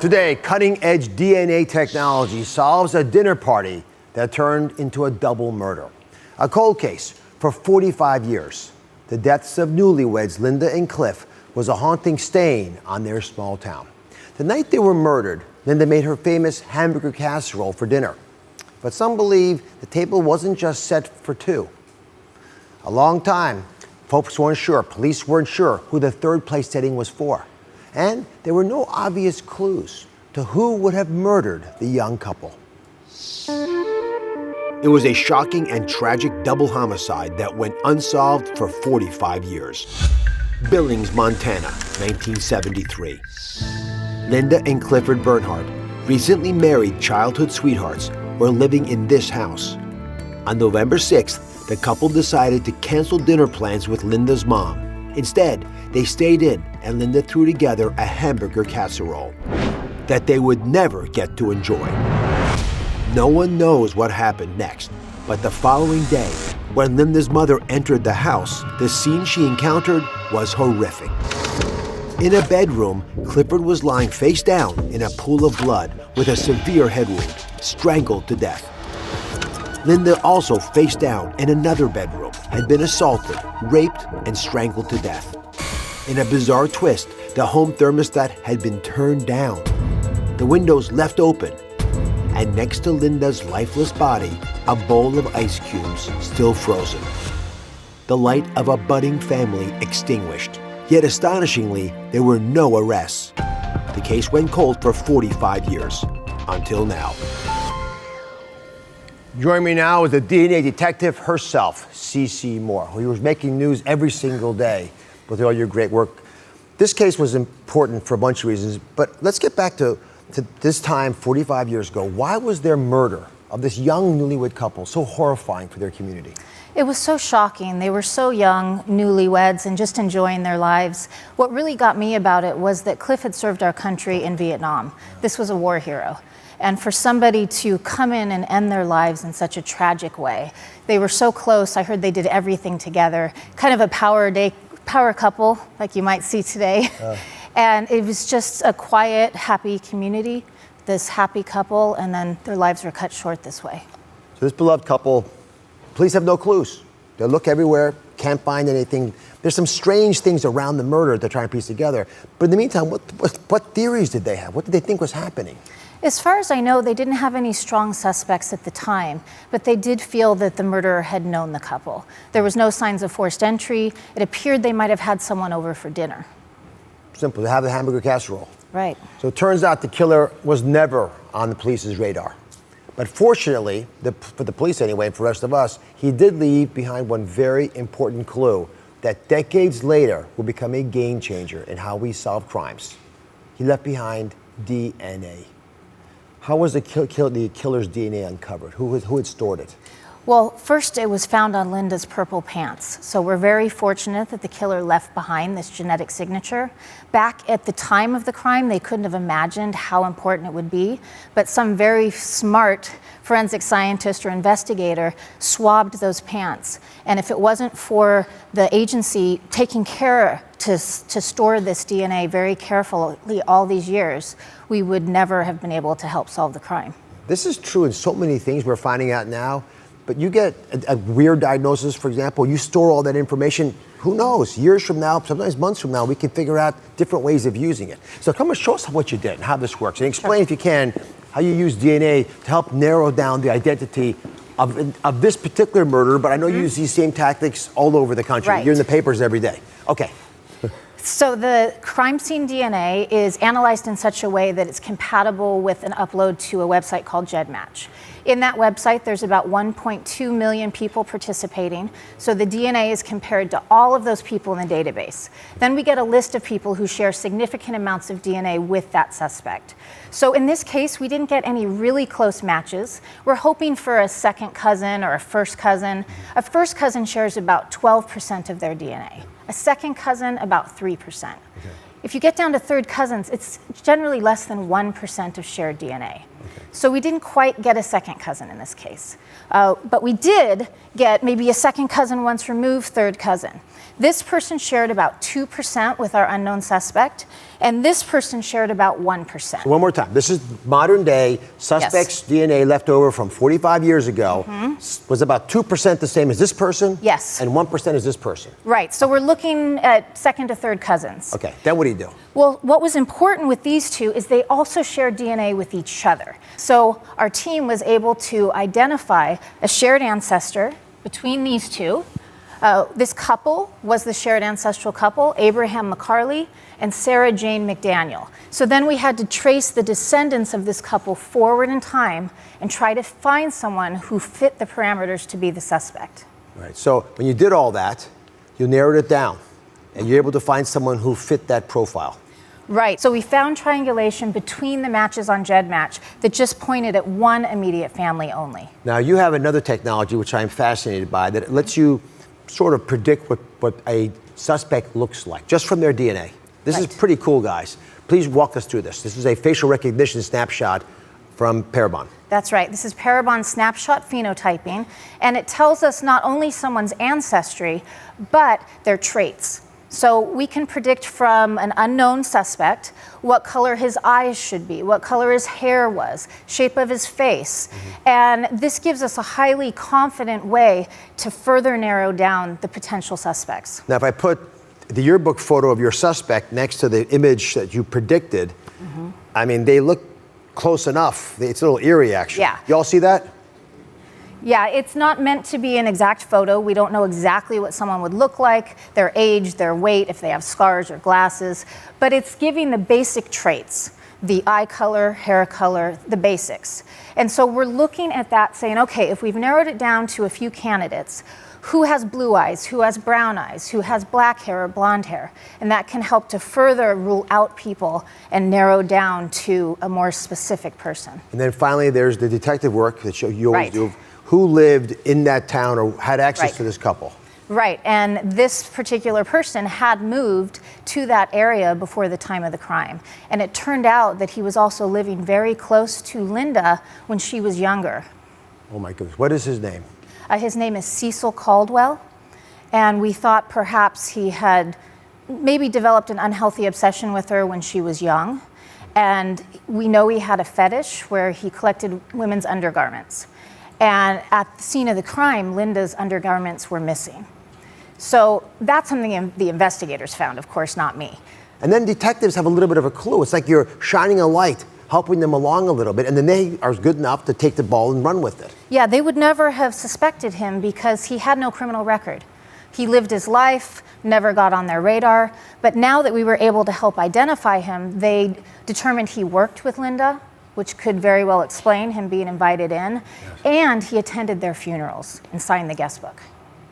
Today, cutting-edge DNA technology solves a dinner party that turned into a double murder. A cold case for 45 years. The deaths of newlyweds Linda and Cliff was a haunting stain on their small town. The night they were murdered, Linda made her famous hamburger casserole for dinner. But some believe the table wasn't just set for two. A long time, folks weren't sure, police weren't sure who the third place setting was for. And there were no obvious clues to who would have murdered the young couple. It was a shocking and tragic double homicide that went unsolved for 45 years. Billings, Montana, 1973. Linda and Clifford Bernhardt, recently married childhood sweethearts, were living in this house. On November 6th, the couple decided to cancel dinner plans with Linda's mom. Instead, they stayed in and Linda threw together a hamburger casserole that they would never get to enjoy. No one knows what happened next, but the following day, when Linda's mother entered the house, the scene she encountered was horrific. In a bedroom, Clifford was lying face down in a pool of blood with a severe head wound, strangled to death. Linda, also face down in another bedroom, had been assaulted, raped, and strangled to death. In a bizarre twist, the home thermostat had been turned down, the windows left open, and next to Linda's lifeless body, a bowl of ice cubes still frozen. The light of a budding family extinguished. Yet astonishingly, there were no arrests. The case went cold for 45 years, until now. Joining me now is the DNA detective herself, Cece Moore, who was making news every single day with all your great work. This case was important for a bunch of reasons, but let's get back to this time 45 years ago. Why was their murder of this young newlywed couple so horrifying for their community? It was so shocking. They were so young, newlyweds, and just enjoying their lives. What really got me about it was that Cliff had served our country in Vietnam. This was a war hero. And for somebody to come in and end their lives in such a tragic way, they were so close. I heard they did everything together, kind of a power couple, like you might see today. And it was just a quiet, happy community, this happy couple, and then their lives were cut short this way. So this beloved couple, police have no clues. They look everywhere, can't find anything. There's some strange things around the murder they're trying to piece together. But in the meantime, what theories did they have? What did they think was happening? As far as I know, they didn't have any strong suspects at the time, but they did feel that the murderer had known the couple. There was no signs of forced entry. It appeared they might have had someone over for dinner. Simple, to have the hamburger casserole. Right. So it turns out the killer was never on the police's radar. But fortunately, for the police anyway, and for the rest of us, he did leave behind one very important clue that decades later will become a game changer in how we solve crimes. He left behind DNA. How was the killer's DNA uncovered? Who had stored it? Well, first it was found on Linda's purple pants. So we're very fortunate that the killer left behind this genetic signature. Back at the time of the crime, they couldn't have imagined how important it would be, but some very smart forensic scientist or investigator swabbed those pants. And if it wasn't for the agency taking care to store this DNA very carefully all these years, we would never have been able to help solve the crime. This is true in so many things we're finding out now. But you get a weird diagnosis, for example, you store all that information, who knows, years from now, sometimes months from now, we can figure out different ways of using it. So come and show us what you did and how this works. And explain, if you can, how you use DNA to help narrow down the identity of this particular murder, but I know you use these same tactics all over the country. Right. You're in the papers every day. Okay. So the crime scene DNA is analyzed in such a way that it's compatible with an upload to a website called GEDmatch. In that website, there's about 1.2 million people participating. So the DNA is compared to all of those people in the database. Then we get a list of people who share significant amounts of DNA with that suspect. So in this case, we didn't get any really close matches. We're hoping for a second cousin or a first cousin. A first cousin shares about 12% of their DNA. A second cousin, about 3%. Okay. If you get down to third cousins, it's generally less than 1% of shared DNA. Okay. So we didn't quite get a second cousin in this case. But we did get maybe a second cousin once removed, third cousin. This person shared about 2% with our unknown suspect, And this person shared about 1%. One more time. This is modern day suspect's DNA left over from 45 years ago. Was about 2% the same as this person? Yes. And 1% is this person? Right. So we're looking at second to third cousins. Okay. Then what do you do? Well, what was important with these two is they also shared DNA with each other. So our team was able to identify a shared ancestor between these two. This couple was the shared ancestral couple, Abraham McCarley and Sarah Jane McDaniel. So then we had to trace the descendants of this couple forward in time and try to find someone who fit the parameters to be the suspect. Right. So when you did all that, you narrowed it down and you're able to find someone who fit that profile. Right. So we found triangulation between the matches on GEDmatch that just pointed at one immediate family only. Now you have another technology which I'm fascinated by that lets you sort of predict what a suspect looks like just from their DNA. This is pretty cool, guys. Please walk us through this. This is a facial recognition snapshot from Parabon. That's right. This is Parabon snapshot phenotyping, and it tells us not only someone's ancestry, but their traits. So we can predict from an unknown suspect what color his eyes should be, what color his hair was, shape of his face. And this gives us a highly confident way to further narrow down the potential suspects. Now, if I put the yearbook photo of your suspect next to the image that you predicted, I mean, they look close enough. It's a little eerie, actually. Yeah. Y'all see that? Yeah, it's not meant to be an exact photo. We don't know exactly what someone would look like, their age, their weight, if they have scars or glasses, but it's giving the basic traits, the eye color, hair color, the basics. And so we're looking at that saying, okay, if we've narrowed it down to a few candidates, who has blue eyes, who has brown eyes, who has black hair or blonde hair? And that can help to further rule out people and narrow down to a more specific person. And then finally, there's the detective work that you always do. Who lived in that town or had access to this couple? Right, and this particular person had moved to that area before the time of the crime. And it turned out that he was also living very close to Linda when she was younger. Oh my goodness, what is his name? His name is Cecil Caldwell, and we thought perhaps he had maybe developed an unhealthy obsession with her when she was young. And we know he had a fetish where he collected women's undergarments. And at the scene of the crime, Linda's undergarments were missing. So that's something the investigators found, of course, not me. And then detectives have a little bit of a clue. It's like you're shining a light, helping them along a little bit, and then they are good enough to take the ball and run with it. Yeah, they would never have suspected him because he had no criminal record. He lived his life, never got on their radar, but now that we were able to help identify him, they determined he worked with Linda, which could very well explain him being invited in, and he attended their funerals and signed the guest book.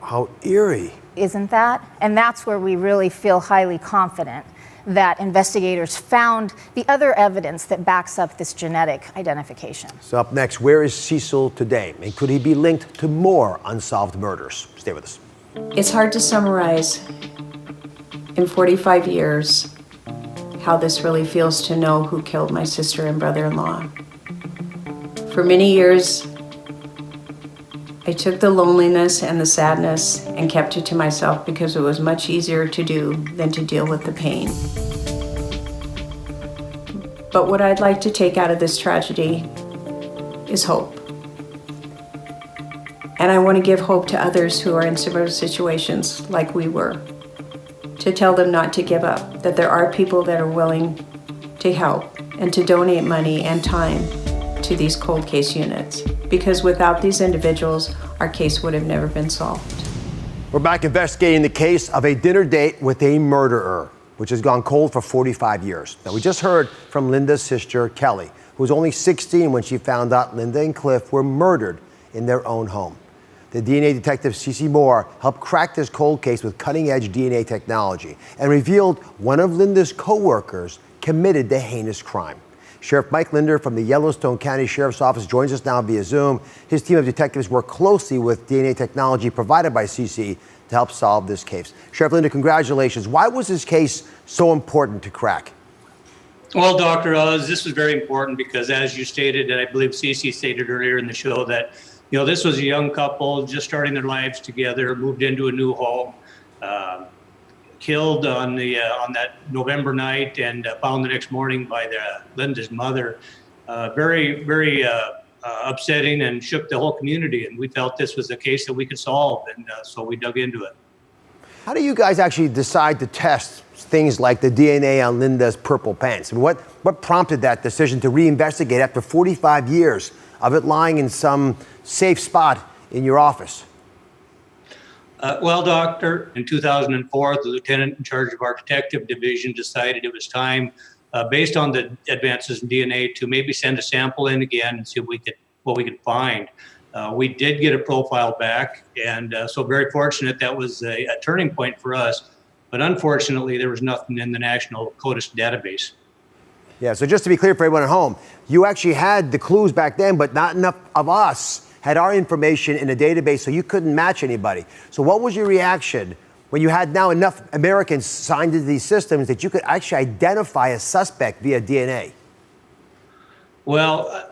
How eerie. Isn't that? And that's where we really feel highly confident that investigators found the other evidence that backs up this genetic identification. So up next, where is Cecil today? And could he be linked to more unsolved murders? Stay with us. It's hard to summarize in 45 years how this really feels to know who killed my sister and brother-in-law. For many years, I took the loneliness and the sadness and kept it to myself because it was much easier to do than to deal with the pain. But what I'd like to take out of this tragedy is hope. And I want to give hope to others who are in similar situations like we were, to tell them not to give up, that there are people that are willing to help and to donate money and time to these cold case units, because without these individuals, our case would have never been solved. We're back investigating the case of a dinner date with a murderer, which has gone cold for 45 years. Now, we just heard from Linda's sister, Kelly, who was only 16 when she found out Linda and Cliff were murdered in their own home. The DNA detective, Cece Moore, helped crack this cold case with cutting-edge DNA technology and revealed one of Linda's co-workers committed the heinous crime. Sheriff Mike Linder from the Yellowstone County Sheriff's Office joins us now via Zoom. His team of detectives work closely with DNA technology provided by Cece to help solve this case. Sheriff Linder, congratulations. Why was this case so important to crack? Well, Dr. Oz, this was very important because, as you stated, and I believe Cece stated earlier in the show, that this was a young couple just starting their lives together, moved into a new home. killed on that November night and found the next morning by Linda's mother. Very, very upsetting and shook the whole community. And we felt this was a case that we could solve, and so we dug into it. How do you guys actually decide to test things like the DNA on Linda's purple pants? I mean, what prompted that decision to reinvestigate after 45 years of it lying in some safe spot in your office? Well, Doctor, in 2004, the lieutenant in charge of our detective division decided it was time, based on the advances in DNA, to maybe send a sample in again and see what we could find. We did get a profile back, and so very fortunate. That was a turning point for us. But unfortunately, there was nothing in the National CODIS database. Yeah, so just to be clear for everyone at home, you actually had the clues back then, but not enough of us had our information in a database, so you couldn't match anybody. So what was your reaction when you had now enough Americans signed into these systems that you could actually identify a suspect via DNA? Well,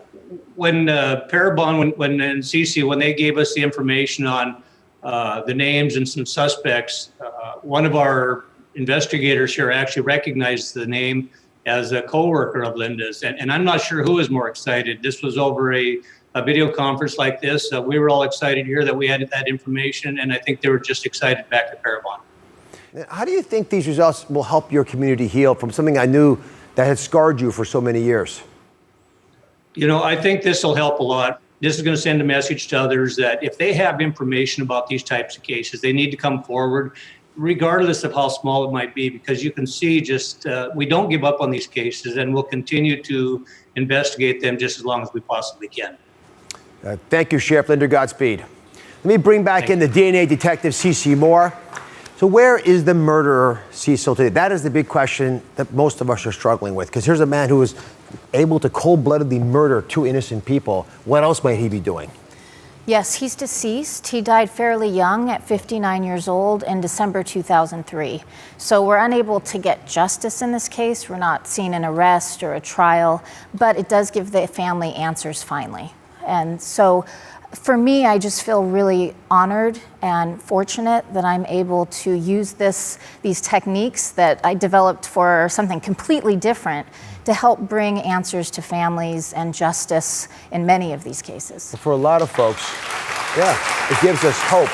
when Parabon and Cece, when they gave us the information on the names and some suspects, one of our investigators here actually recognized the name as a coworker of Linda's, and I'm not sure who was more excited. This was over a video conference like this. We were all excited here that we had that information, and I think they were just excited back to Parabon. How do you think these results will help your community heal from something I knew that had scarred you for so many years? You know, I think this will help a lot. This is going to send a message to others that if they have information about these types of cases, they need to come forward, regardless of how small it might be, because you can see just we don't give up on these cases, and we'll continue to investigate them just as long as we possibly can. Thank you, Sheriff Linder. Godspeed. Let me bring back in the DNA detective, Cece Moore. So where is the murderer, Cecil, today? That is the big question that most of us are struggling with, because here's a man who was able to cold-bloodedly murder two innocent people. What else might he be doing? Yes, he's deceased. He died fairly young at 59 years old in December 2003. So we're unable to get justice in this case. We're not seeing an arrest or a trial, but it does give the family answers finally. And so for me, I just feel really honored and fortunate that I'm able to use these techniques that I developed for something completely different to help bring answers to families and justice in many of these cases. For a lot of folks, yeah, it gives us hope.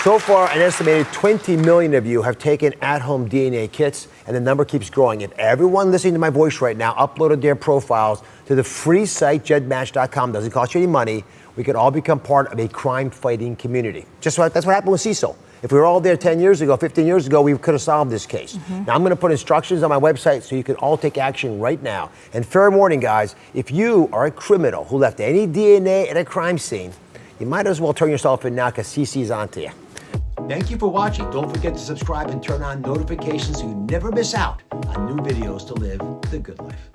So far, an estimated 20 million of you have taken at-home DNA kits, and the number keeps growing. If everyone listening to my voice right now uploaded their profiles to the free site, gedmatch.com, doesn't cost you any money, we could all become part of a crime-fighting community. That's what happened with Cecil. If we were all there 10 years ago, 15 years ago, we could have solved this case. Now, I'm going to put instructions on my website so you can all take action right now. And fair warning, guys, if you are a criminal who left any DNA at a crime scene, you might as well turn yourself in now, because Cece's on to you. Thank you for watching. Don't forget to subscribe and turn on notifications so you never miss out on new videos to live the good life.